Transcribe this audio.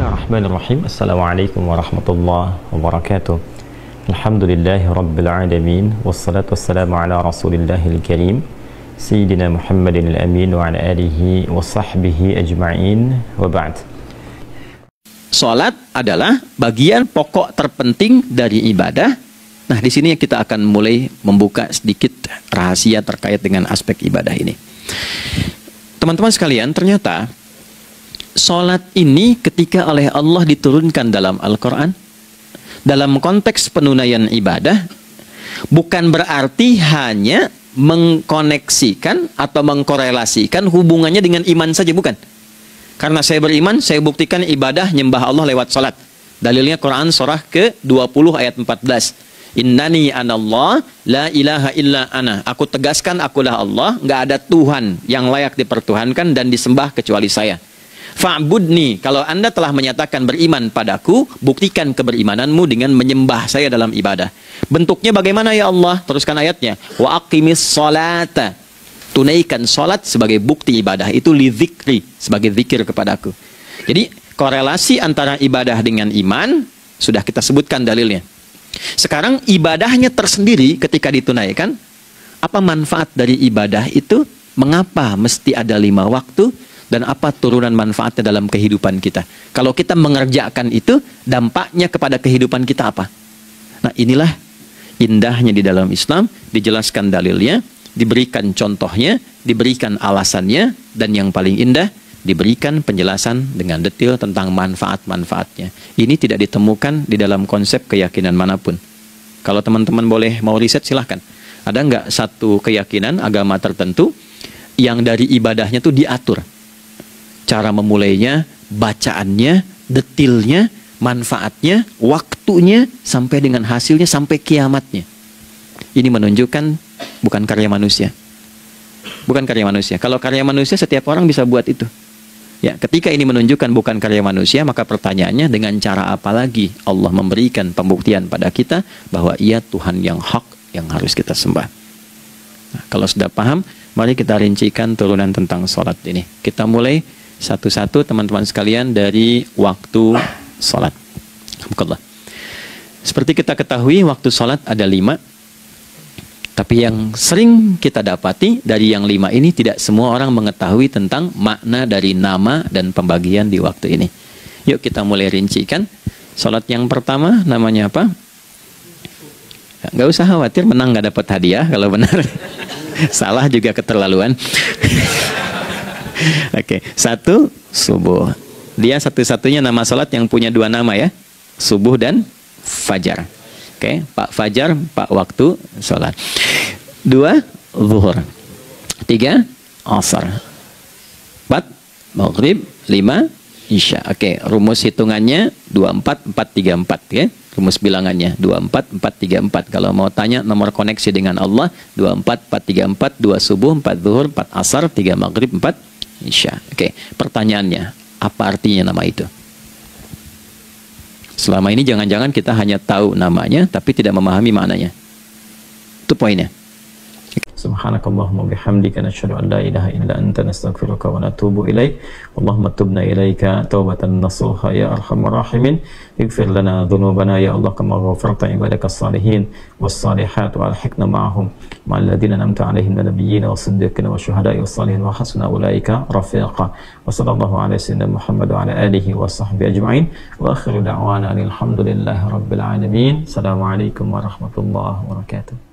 Bismillahirrahmanirrahim. Assalamualaikum warahmatullahi wabarakatuh. Alhamdulillahi rabbil alamin. Wassalatu wassalamu ala rasulillahil karim Sayyidina Muhammadin al-amin wa ala alihi wa sahbihi ajma'in wa ba'd. Salat adalah bagian pokok terpenting dari ibadah. Nah, di sini kita akan mulai membuka sedikit rahasia terkait dengan aspek ibadah ini. Teman-teman sekalian, ternyata salat ini ketika oleh Allah diturunkan dalam Al-Quran, dalam konteks penunaian ibadah, bukan berarti hanya mengkoneksikan atau mengkorelasikan hubungannya dengan iman saja, bukan. Karena saya beriman, saya buktikan ibadah nyembah Allah lewat salat. Dalilnya Quran surah ke-20 ayat 14. Innani anallah la ilaha illa ana. Aku tegaskan akulah Allah, nggak ada Tuhan yang layak dipertuhankan dan disembah kecuali saya. Fa'budni, kalau Anda telah menyatakan beriman padaku, buktikan keberimananmu dengan menyembah saya dalam ibadah. Bentuknya bagaimana ya Allah? Teruskan ayatnya. Wa aqimis sholata. Tunaikan salat sebagai bukti ibadah. Itu li dzikri, sebagai zikir kepadaku. Jadi korelasi antara ibadah dengan iman sudah kita sebutkan dalilnya. Sekarang ibadahnya tersendiri ketika ditunaikan. Apa manfaat dari ibadah itu? Mengapa mesti ada 5 waktu? Dan apa turunan manfaatnya dalam kehidupan kita? Kalau kita mengerjakan itu, dampaknya kepada kehidupan kita apa? Nah, inilah indahnya di dalam Islam, dijelaskan dalilnya, diberikan contohnya, diberikan alasannya, dan yang paling indah, diberikan penjelasan dengan detail tentang manfaat-manfaatnya. Ini tidak ditemukan di dalam konsep keyakinan manapun. Kalau teman-teman boleh mau riset, silahkan. Ada nggak satu keyakinan agama tertentu yang dari ibadahnya tuh diatur? Cara memulainya, bacaannya, detilnya, manfaatnya, waktunya, sampai dengan hasilnya, sampai kiamatnya. Ini menunjukkan bukan karya manusia. Bukan karya manusia. Kalau karya manusia, setiap orang bisa buat itu. Ya, ketika ini menunjukkan bukan karya manusia, maka pertanyaannya dengan cara apa lagi Allah memberikan pembuktian pada kita bahwa Ia Tuhan yang hak yang harus kita sembah. Nah, kalau sudah paham, mari kita rincikan turunan tentang sholat ini. Kita mulai satu-satu teman-teman sekalian dari waktu sholat. Seperti kita ketahui waktu sholat ada 5. Tapi yang sering kita dapati dari yang 5 ini tidak semua orang mengetahui tentang makna dari nama dan pembagian di waktu ini. Yuk kita mulai rincikan. Sholat yang pertama namanya apa? Nggak usah khawatir menang nggak dapat hadiah kalau benar. Salah juga keterlaluan. Oke, 1 subuh. Dia satu-satunya nama salat yang punya 2 nama ya, subuh dan fajar. Oke, Pak Fajar, Pak waktu salat. 2 zuhur. 3 asar. 4 maghrib. 5 isya. Oke, rumus hitungannya 24 434 ya. Rumus bilangannya 24 434. Kalau mau tanya nomor koneksi dengan Allah 24 434, 2 subuh, 4 zuhur, 4 asar, 3 maghrib, 4 isya. Oke, pertanyaannya, apa artinya nama itu? Selama ini jangan-jangan kita hanya tahu namanya, tapi tidak memahami maknanya. Itu poinnya. Subhanakallahumma bihamdika nasyhadu an la ilaha illa anta nastaghfiruka wa natubu ilaik. Allahumma tubna ilaika taubatan nasuha ya arhamar rahimin. Ighfir lana dhunubana ya Allah kama ghafarta ibadakas salihin was salihat wa alhiqna ma'ahum ma'al ladzina an'amta 'alaihim minal nabiyyin was siddiqin was syuhada'i was salihin wa hasuna ulaika rafiqa. Wa sallallahu ala sayyidina Muhammad wa ala alihi wa sahbihi ajma'in. Wa akhiru da'wana alhamdulillahi rabbil alamin. Assalamualaikum warahmatullahi wabarakatuh.